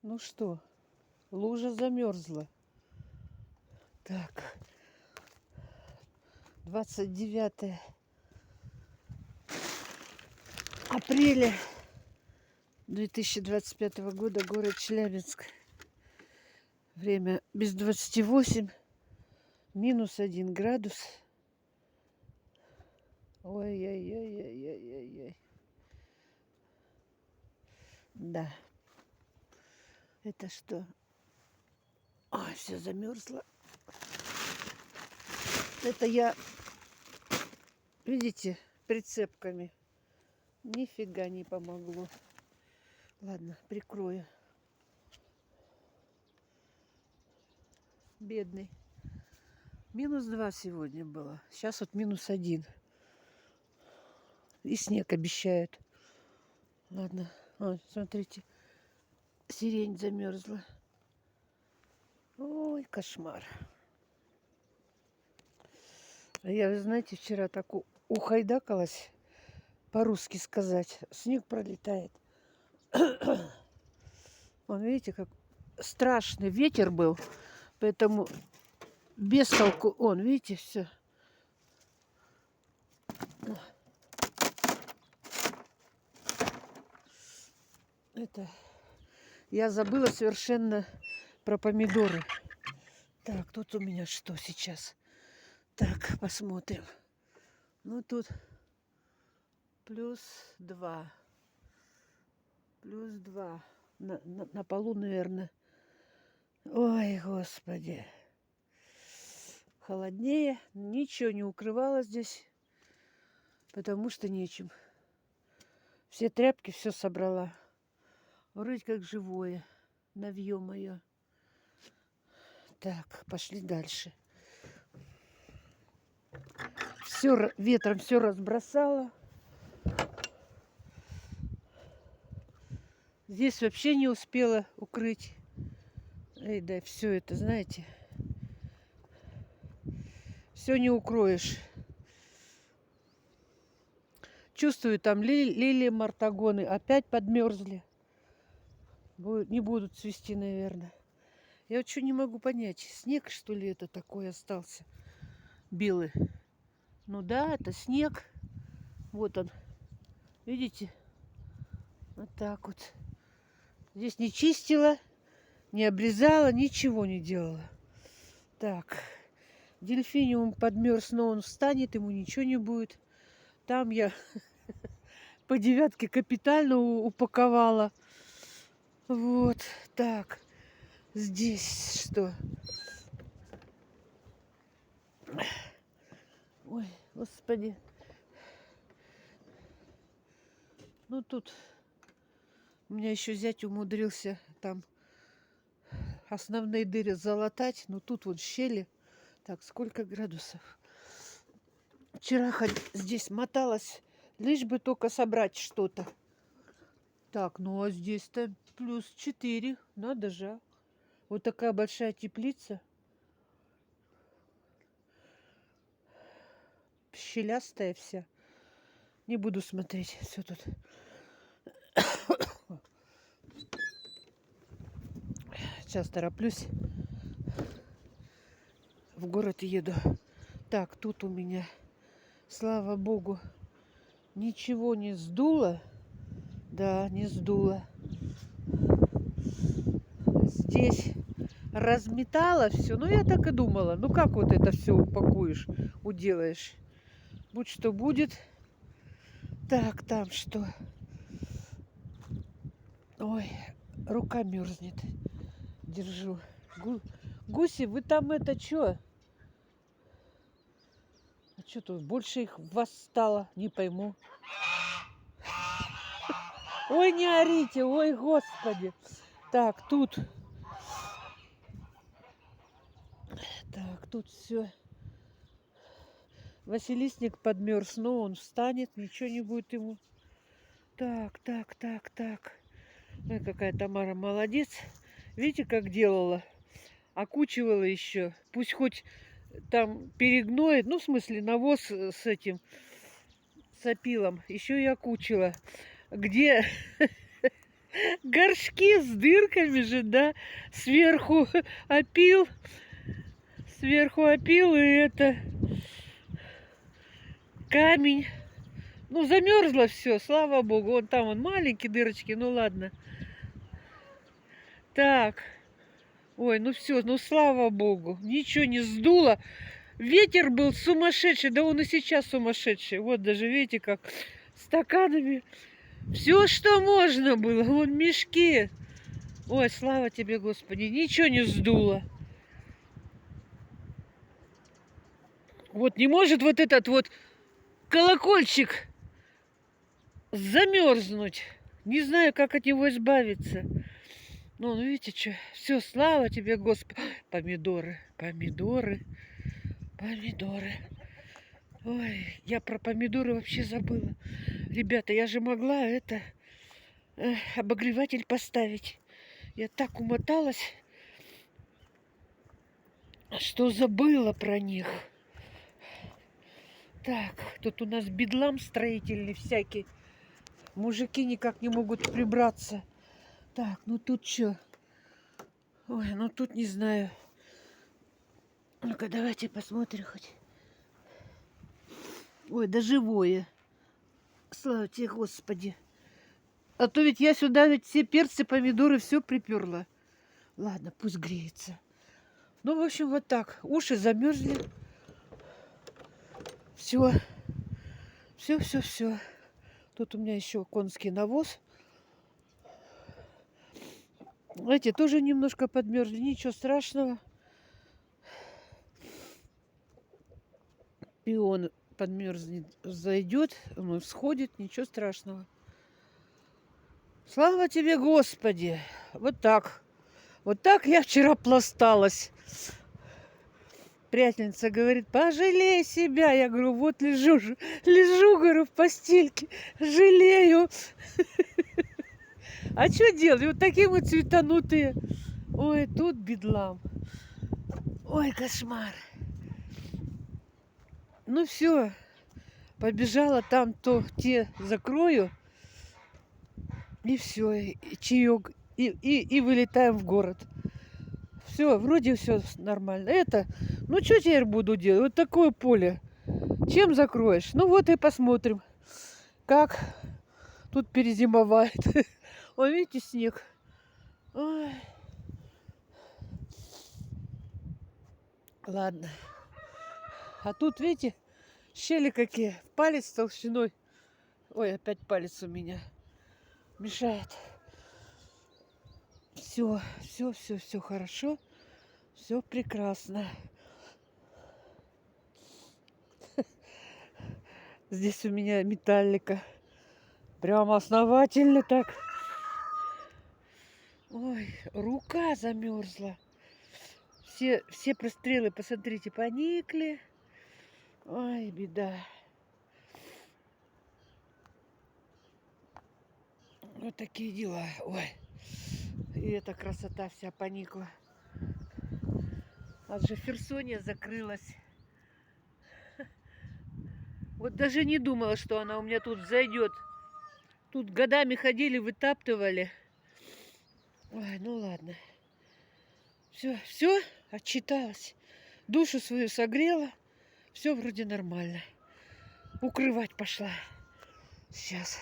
Ну что, лужа замерзла. Так, 29 апреля 2025 года, город Челябинск. Время без 28, -1 градус. Ой-ой-ой-ой-ой-ой. Да. Это что? Ой, все замерзло. Это я, видите, прицепками. Нифига не помогло. Ладно, прикрою. Бедный. -2 сегодня было. Сейчас вот -1. И снег обещают. Ладно. Смотрите. Сирень замерзла. Ой, кошмар. Я, вы знаете, вчера так ухайдакалась, по-русски сказать. Снег пролетает. Вон, видите, как страшный ветер был. Поэтому без толку. Он, видите, все. Это я забыла совершенно про помидоры. Так, тут у меня что сейчас? Так, посмотрим. Ну, тут +2. +2. На полу, наверное. Ой, господи. Холоднее. Ничего не укрывала здесь, потому что нечем. Все тряпки, все собрала. Вроде как живое. Навье мое. Так, пошли дальше. Все ветром все разбросало. Здесь вообще не успела укрыть. Эй, да, все это, знаете, все не укроешь. Чувствую, там лилии мартагоны опять подмерзли. Не будут цвести, наверное. Я вот что не могу понять, снег, что ли, это такой остался белый. Ну да, это снег. Вот он. Видите? Вот так вот. Здесь не чистила, не обрезала, ничего не делала. Так. Дельфиниум подмерз, но он встанет, ему ничего не будет. Там я по 9 капитально упаковала. Вот так. Здесь что? Ой, господи. Ну тут у меня еще зять умудрился там основные дыры залатать. Но тут вот щели. Так, сколько градусов? Вчера здесь моталась, лишь бы только собрать что-то. Так, ну а здесь-то +4. Надо же. Вот такая большая теплица. Щелястая вся. Не буду смотреть. Все тут. Сейчас тороплюсь. В город еду. Так, тут у меня, слава богу, ничего не сдуло. Да, не сдуло. Здесь разметала все. Ну, я так и думала. Ну, как вот это все упакуешь, уделаешь? Будь что будет. Так, там что? Ой, рука мерзнет. Держу. Гуси, вы там это что? А что тут больше их вас стало? Не пойму. Ой, не орите, ой, господи. Так, тут. Так, тут все. Василисник подмерз, но он встанет, ничего не будет ему. Так, так, так, так. Ой, какая Тамара молодец. Видите, как делала? Окучивала еще. Пусть хоть там перегноет, ну, в смысле, навоз с этим, с опилом. Еще и окучила. Где горшки с дырками же, да? Сверху опил. Сверху опил и это... Камень. Ну, замерзло все, слава богу. Вон там вон маленькие дырочки, ну ладно. Так. Ой, ну все, ну слава богу. Ничего не сдуло. Ветер был сумасшедший, да он и сейчас сумасшедший. Вот даже видите, как стаканами. Все, что можно было. Вон мешки. Ой, слава тебе, Господи. Ничего не сдуло. Вот не может вот этот вот колокольчик замерзнуть. Не знаю, как от него избавиться. Ну видите, что? Все, слава тебе, Господи. Помидоры, помидоры, помидоры. Ой, я про помидоры вообще забыла. Ребята, я же могла это обогреватель поставить. Я так умоталась, что забыла про них. Так, тут у нас бедлам строительный всякий. Мужики никак не могут прибраться. Так, ну тут что? Ой, ну тут не знаю. Ну-ка, давайте посмотрим хоть. Ой, да живое. Слава тебе, Господи. А то ведь я сюда ведь все перцы, помидоры, все приперла. Ладно, пусть греется. Ну, в общем, вот так. Уши замерзли. Все. Все. Тут у меня еще конский навоз. Эти тоже немножко подмерзли. Ничего страшного. Пион подмерзнет, зайдет, он всходит. Ничего страшного. Слава тебе, Господи. Вот так. Вот так я вчера пласталась. Приятельница говорит, пожалей себя. Я говорю, вот лежу, говорю, в постельке, жалею. А что делать? Вот такие мы цветанутые. Ой, тут бедлам. Ой, кошмар. Ну все, побежала там, то те закрою. И все, и чаек, и вылетаем в город. Все, вроде все нормально. Это, ну что теперь буду делать? Вот такое поле. Чем закроешь? Ну вот и посмотрим, как тут перезимовает. Ой, видите, снег. Ой. Ладно. А тут, видите, щели какие. Палец толщиной. Ой, опять палец у меня мешает. Все хорошо. Все прекрасно. Здесь у меня металлика. Прямо основательно так. Ой, рука замерзла. Все прострелы, посмотрите, поникли. Ой, беда. Вот такие дела. Ой. И эта красота вся поникла. А же Херсония закрылась. Вот даже не думала, что она у меня тут зайдет. Тут годами ходили, вытаптывали. Ой, ну ладно. Все, отчиталась. Душу свою согрела. Все вроде нормально. Укрывать пошла. Сейчас.